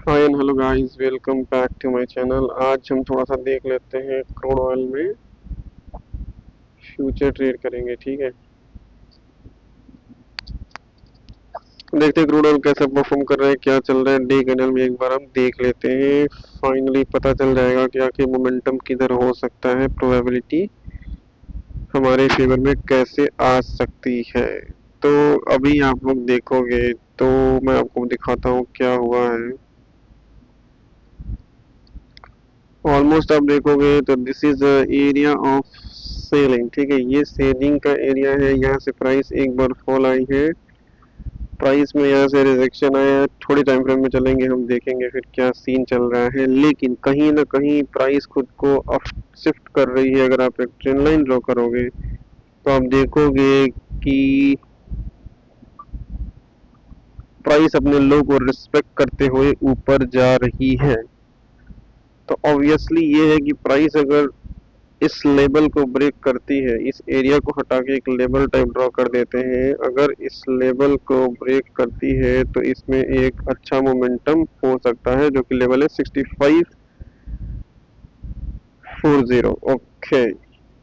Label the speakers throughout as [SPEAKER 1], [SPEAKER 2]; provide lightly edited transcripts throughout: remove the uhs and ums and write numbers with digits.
[SPEAKER 1] Hi and hello guys, welcome back to my channel. आज हम थोड़ा सा देख लेते हैं क्रूड ऑयल में फ्यूचर ट्रेड करेंगे। ठीक है, देखते हैं क्रूड ऑयल कैसा परफॉर्म कर रहा है, क्या चल रहा है। डे कैंडल में एक बार हम देख लेते हैं, फाइनली पता चल जाएगा कि आखिर मोमेंटम किधर हो सकता है, प्रोबेबिलिटी हमारे फेवर में कैसे आ सकती है। तो अभी आप लोग देखोगे तो मैं आपको दिखाता हूँ क्या हुआ है। ऑलमोस्ट आप देखोगे तो this is area of selling. ठीक है, ये सेलिंग का एरिया है। यहाँ से प्राइस एक बार फॉल आई है, प्राइस में यहाँ से रिजेक्शन आया है। थोड़ी टाइम फ्रेम में चलेंगे, हम देखेंगे फिर क्या सीन चल रहा है। लेकिन कहीं ना कहीं प्राइस खुद को अप शिफ्ट कर रही है। अगर आप एक ट्रेंड लाइन ड्रॉ करोगे तो आप देखोगे कि प्राइस अपने लो को रिस्पेक्ट करते हुए ऊपर जा रही है। तो ऑब्वियसली ये है कि प्राइस अगर इस लेवल को ब्रेक करती है, इस एरिया को हटा के एक लेवल टाइप ड्रॉ कर देते हैं, अगर इस लेवल को ब्रेक करती है तो इसमें एक अच्छा मोमेंटम हो सकता है, जो कि लेवल है 6540। ओके,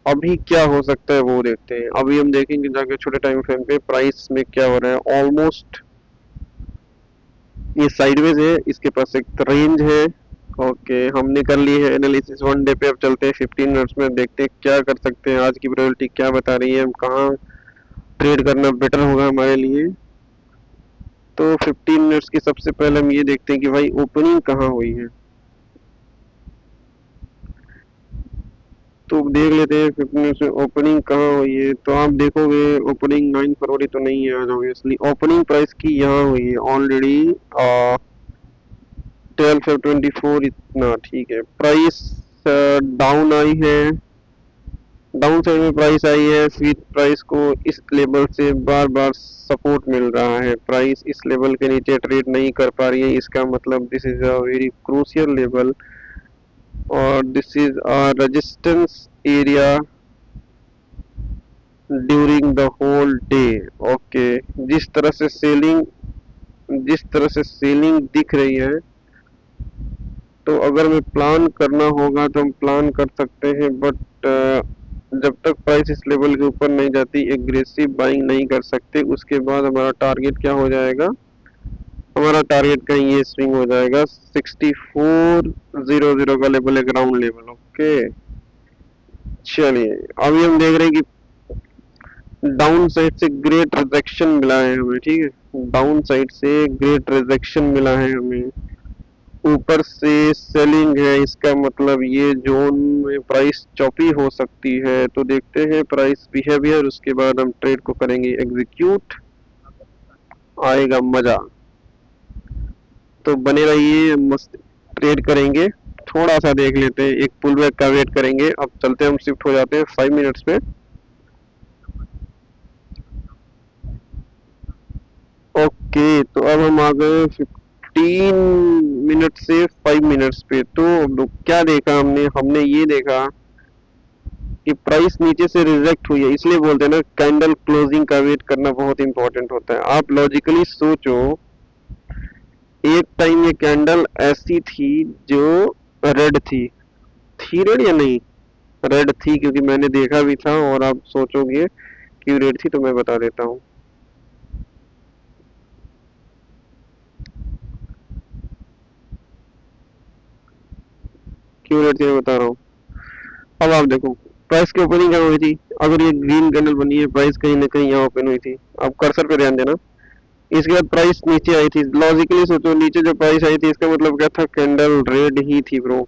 [SPEAKER 1] अभी क्या हो सकता है वो देखते हैं। अभी हम देखेंगे जाके छोटे टाइम फ्रेम पे प्राइस में क्या हो रहा है। ऑलमोस्ट ये साइडवेज है, इसके पास एक रेंज है। ओके, हमने कर ली है एनालिसिस वन डे पे। अब चलते हैं 15 मिनट्स में, देखते हैं क्या कर सकते हैं, आज की प्रोबेबिलिटी क्या बता रही है, हम कहाँ ट्रेड करना बेटर होगा हमारे लिए। तो 15 मिनट्स की सबसे पहले हम ये देखते हैं कि भाई ओपनिंग कहाँ हुई है। तो देख लेते हैं 15 मिनट्स में ओपनिंग कहाँ हुई है। तो आप देखोगे ओपनिंग 9 फरवरी तो नहीं है आज, ऑब्वियसली ओपनिंग प्राइस की यहाँ हुई है ऑलरेडी 12/24 इतना। ठीक है, प्राइस डाउन आई है, डाउन साइड में प्राइस आई है, फिर प्राइस को इस लेवल से बार बार सपोर्ट मिल रहा है। प्राइस इस लेवल के नीचे ट्रेड नहीं कर पा रही है, इसका मतलब this is a very crucial level और this is a resistance area during the whole day. Okay, जिस तरह से सेलिंग जिस तरह से सेलिंग दिख रही है, तो अगर हमें प्लान करना होगा तो हम प्लान कर सकते हैं, बट जब तक प्राइस इस लेवल के ऊपर नहीं जाती एग्रेसिव बाइंग नहीं कर सकते। उसके बाद हमारा टारगेट क्या हो जाएगा, हमारा टारगेट कहीं ये स्विंग हो जाएगा 6400 का लेवल है, ग्राउंड लेवल। ओके, चलिए अभी हम देख रहे हैं कि डाउन साइड से ग्रेट रिजेक्शन मिला है हमें। ठीक है, डाउन साइड से ग्रेट रिजेक्शन मिला है हमें, ऊपर से सेलिंग है, इसका मतलब ये जोन में प्राइस चॉपी हो सकती है। तो देखते हैं प्राइस बिहेवियर, उसके बाद हम ट्रेड को करेंगे एग्जीक्यूट, आएगा मजा। तो बने रहिए, मस्त ट्रेड करेंगे। थोड़ा सा देख लेते हैं, एक पुल बैक का वेट करेंगे। अब चलते हैं, हम शिफ्ट हो जाते हैं 5 मिनट्स पे। ओके, तो अब हम आ गए 15 मिनट से 5 मिनट्स पे। तो क्या देखा हमने हमने ये देखा कि प्राइस नीचे से रिजेक्ट हुई है। इसलिए बोलते हैं ना, कैंडल क्लोजिंग का वेट करना बहुत इंपॉर्टेंट होता है। आप लॉजिकली सोचो, एक टाइम ये कैंडल ऐसी थी जो रेड थी रेड या नहीं, रेड थी, क्योंकि मैंने देखा भी था। और आप सोचोगे क्यों रेड थी, तो मैं बता देता हूँ क्यों रेड थी, मैं बता रहा हूँ। अब आप देखो प्राइस की ओपनिंग कहाँ हुई थी। अगर ये ग्रीन कैंडल बनी है, प्राइस कहीं ना कहीं यहाँ ओपन हुई थी। अब कर्सर पे ध्यान देना, इसके बाद प्राइस नीचे आई थी। लॉजिकली सोचो, नीचे जो प्राइस आई थी इसका मतलब क्या था, कैंडल रेड ही थी ब्रो।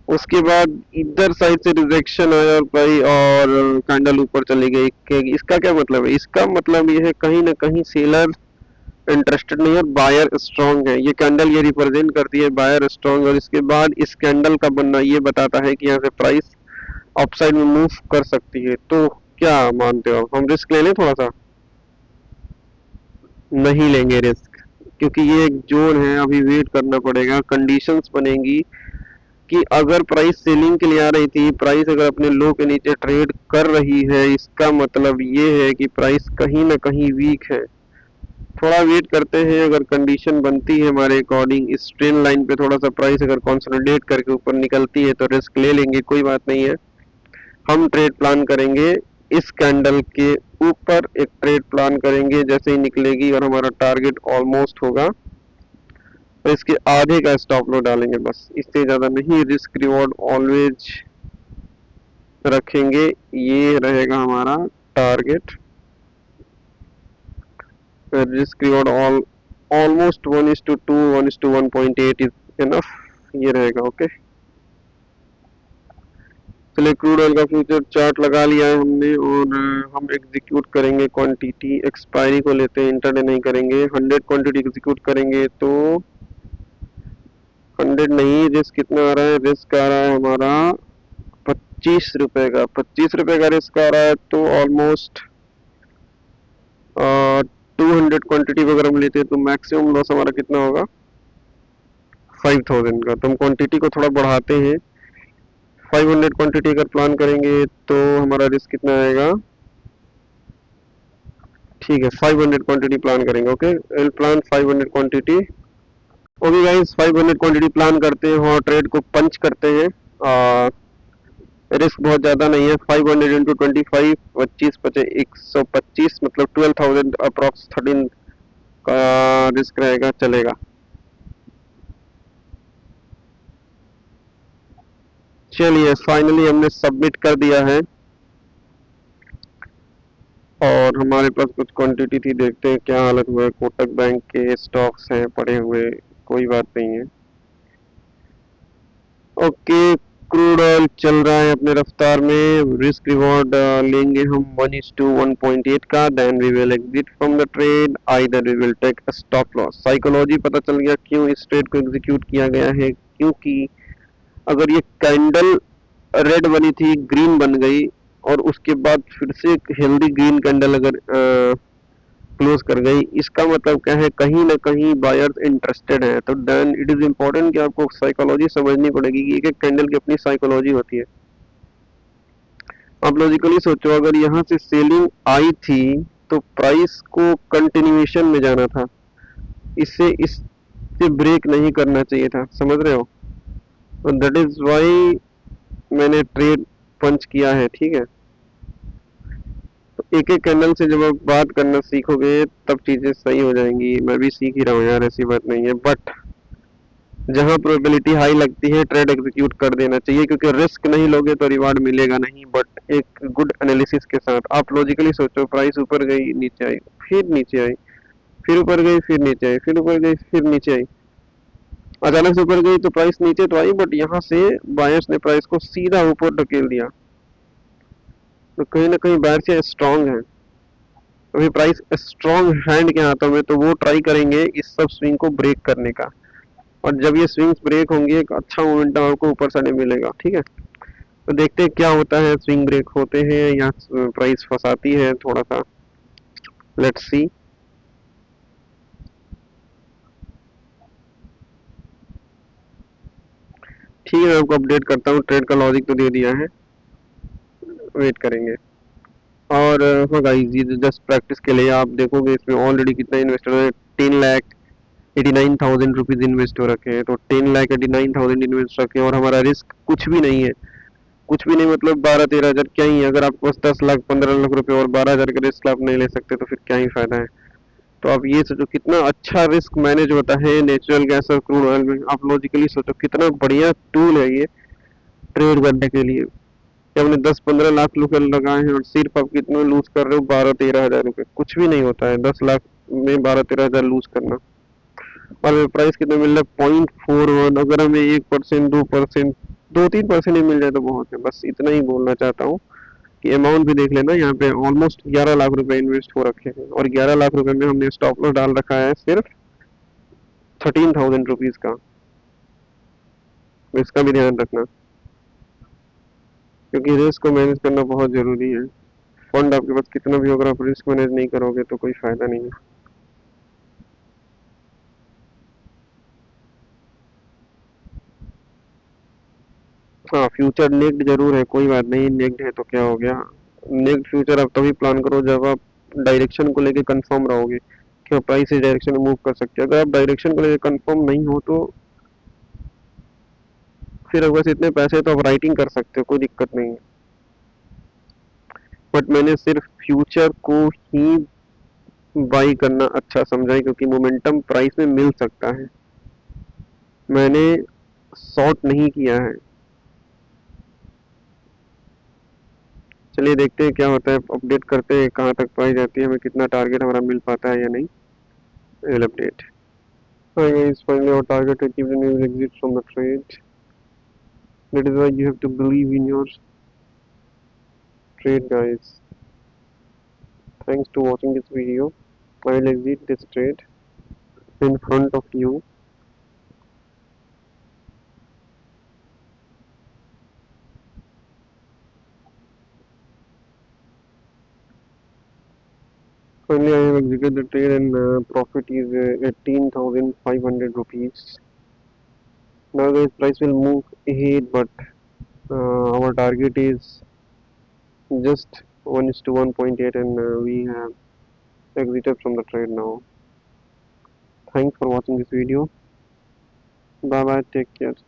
[SPEAKER 1] उसके बाद इधर साइड से रिजेक्शन आया और प्राइस और कैंडल ऊपर चली गई। इसका क्या मतलब है, इसका मतलब ये है कहीं ना कहीं सेलर इंटरेस्टेड नहीं है और बायर स्ट्रांग है। ये कैंडल ये रिप्रेजेंट करती है बायर स्ट्रांग, और इसके बाद इस कैंडल का बनना ये बताता है कि यहाँ से प्राइस अपसाइड में मूव कर सकती है। तो क्या मानते हो, हम रिस्क ले लें थोड़ा सा? नहीं लेंगे रिस्क, क्योंकि ये एक जोन है, अभी वेट करना पड़ेगा, कंडीशंस बनेंगी कि अगर प्राइस सेलिंग के लिए आ रही थी, प्राइस अगर अपने लो के नीचे ट्रेड कर रही है, इसका मतलब ये है कि प्राइस कहीं ना कहीं वीक है। थोड़ा वेट करते हैं, अगर कंडीशन बनती है हमारे अकॉर्डिंग, इस ट्रेन लाइन पे थोड़ा सा प्राइस अगर कंसोलिडेट करके ऊपर निकलती है तो रिस्क ले लेंगे, कोई बात नहीं है। हम ट्रेड प्लान करेंगे इस कैंडल के ऊपर, एक ट्रेड प्लान करेंगे जैसे ही निकलेगी और हमारा टारगेट ऑलमोस्ट होगा तो इसके आधे का स्टॉप लॉस डालेंगे बस, इससे ज़्यादा नहीं। रिस्क रिवॉर्ड ऑलवेज रखेंगे, ये रहेगा हमारा target. Risk reward almost 1:2, 1:1.8 is enough, ये रहेगा। ओके, चलिए क्रूड ऑयल का फ्यूचर चार्ट लगा लिया है हमने और हम एग्जीक्यूट करेंगे क्वांटिटी, एक्सपायरी को लेते हैं, इंटरडे नहीं करेंगे। 100 क्वांटिटी एग्जीक्यूट करेंगे तो 100 नहीं, रिस्क कितना आ रहा है, रिस्क आ रहा है हमारा 25 रुपए का, 25 रुपए का रिस्क आ रहा है। तो ऑलमोस्ट 200 क्वांटिटी अगर हम लेते हैं तो मैक्सिमम लॉस हमारा कितना होगा, 5000 का। तो हम क्वांटिटी को थोड़ा बढ़ाते हैं, 500 क्वांटिटी अगर प्लान करेंगे तो हमारा रिस्क कितना आएगा, ठीक है 500 क्वांटिटी प्लान करेंगे। Okay, will plan 500 quantity. Okay guys, 500 quantity plan करते हैं और ट्रेड को पंच करते हैं। रिस्क बहुत ज़्यादा नहीं है, 500 इंटू 25, 125 मतलब 12,000 अप्रॉक्स 13 का रिस्क रहेगा, चलेगा। चलिए फाइनली हमने सबमिट कर दिया है और हमारे पास कुछ क्वांटिटी थी, देखते हैं क्या हालत हुआ है। कोटक बैंक के स्टॉक्स हैं पड़े हुए, कोई बात नहीं है। ओके, क्रूड ऑयल चल रहा है अपने रफ्तार में। रिस्क रिवॉर्ड लेंगे हम 1:1.8 का, then we will exit from the trade, either we will take a stop loss. Psychology पता चल गया क्यों इस ट्रेड को एग्जीक्यूट किया गया है, क्योंकि अगर ये कैंडल रेड बनी थी, ग्रीन बन गई और उसके बाद फिर से एक हेल्दी ग्रीन कैंडल अगर क्लोज कर गई, इसका मतलब क्या है, कहीं ना कहीं बायर्स इंटरेस्टेड है। तो देन इट इज इम्पोर्टेंट कि आपको साइकोलॉजी समझनी पड़ेगी कि एक एक कैंडल की अपनी साइकोलॉजी होती है। आप लॉजिकली सोचो, अगर यहाँ से सेलिंग आई थी तो प्राइस को कंटिन्यूएशन में जाना था, इससे ब्रेक नहीं करना चाहिए था, समझ रहे हो। तो दैट इज वाई मैंने ट्रेड पंच किया है, ठीक है। एक एक कैंडल से जब आप बात करना सीखोगे तब चीजें सही हो जाएंगी। मैं भी सीख ही रहा हूँ यार, ऐसी बात नहीं है, बट जहाँ प्रोबेबिलिटी हाई लगती है ट्रेड एग्जीक्यूट कर देना चाहिए, क्योंकि रिस्क नहीं लोगे तो रिवार्ड मिलेगा नहीं। बट एक गुड एनालिसिस के साथ आप लॉजिकली सोचो, प्राइस ऊपर गई नीचे आई, फिर नीचे आई, फिर ऊपर गई फिर नीचे आई, फिर ऊपर गई फिर नीचे आई, अचानक से ऊपर गई तो प्राइस नीचे तो आई, बट यहाँ से बायर्स ने प्राइस को सीधा ऊपर ढकेल दिया। तो कहीं ना कहीं बायर्स स्ट्रांग है, अभी प्राइस स्ट्रॉन्ग हैंड के हाथों में, तो वो ट्राई करेंगे इस सब स्विंग को ब्रेक करने का। और जब ये स्विंग्स ब्रेक होंगे एक अच्छा मोमेंटम आपको ऊपर साइड मिलेगा, ठीक है। तो देखते हैं क्या होता है, स्विंग ब्रेक होते हैं या प्राइस फंसाती है थोड़ा सा, लेट्स सी। ठीक है, मैं आपको अपडेट करता हूँ, ट्रेड का लॉजिक तो दे दिया है, वेट करेंगे। और हाँ गाइस, ये जस्ट प्रैक्टिस के लिए आप देखोगे इसमें ऑलरेडी कितना इन्वेस्टर है, 10,89,000 रुपीज इन्वेस्ट हो रखे हैं। तो 10,89,000 इन्वेस्ट रखे हैं और हमारा रिस्क कुछ भी नहीं है, कुछ भी नहीं मतलब 12-13 हज़ार क्या ही है। अगर आपके पास 10 लाख 15 लाख रुपए और 12 हज़ार का रिस्क आप नहीं ले सकते तो फिर क्या ही फायदा है। तो आप ये सोचो कितना अच्छा रिस्क मैनेज होता है नेचुरल गैस और क्रूड ऑयल में। आप लॉजिकली सोचो कितना बढ़िया टूल है ये ट्रेड करने के लिए, कि आपने 10-15 लाख रुपए लगाए हैं और सिर्फ आप कितने लूज कर रहे हो, 12-13 हज़ार रुपए, कुछ भी नहीं होता है 10 लाख में 12-13 हज़ार लूज करना। और प्राइस कितना मिल रहा है, 0.41। अगर हमें 1%, 2%, 2-3% ही मिल जाए तो बहुत है, बस इतना ही बोलना चाहता हूँ। कि अमाउंट भी देख लेना, यहाँ पे ऑलमोस्ट 11 लाख रुपए इन्वेस्ट हो रखे हैं और 11 लाख रुपए में हमने स्टॉप लॉस डाल रखा है सिर्फ 13,000 रुपीज का, तो इसका भी ध्यान रखना, क्योंकि रिस्क को मैनेज करना बहुत जरूरी है। फंड आपके पास कितना भी होगा, आप रिस्क मैनेज नहीं करोगे तो कोई फायदा नहीं है। हाँ, फ्यूचर नेक्ड जरूर है, कोई बात नहीं, नेक्ड है तो क्या हो गया। नेक्ड फ्यूचर आप तभी प्लान करो जब आप डायरेक्शन को लेके कंफर्म रहोगे कि प्राइस इस डायरेक्शन में मूव कर सकते हैं। अगर आप डायरेक्शन को लेकर कंफर्म नहीं हो तो फिर अगर बस इतने पैसे तो आप राइटिंग कर सकते हो, कोई दिक्कत नहीं है। बट मैंने सिर्फ फ्यूचर को ही बाई करना अच्छा समझा है, क्योंकि मोमेंटम प्राइस में मिल सकता है। मैंने शॉर्ट नहीं किया है। चलिए देखते हैं क्या होता है, अपडेट करते हैं कहाँ तक प्राइस जाती है, हमें कितना टारगेट हमारा मिल पाता है या नहीं। Will update. Hi guys, finally our target achieved and we will exit from the trade. That is why you have to believe in your trade, guys. Thanks to watching this video. I will exit this trade in front of you. Finally, I have exited the trade and profit is 18,500 rupees. Now, guys, price will move ahead, but our target is just 1 is to 1.8, and we have exited from the trade now. Thanks for watching this video. Bye bye. Take care.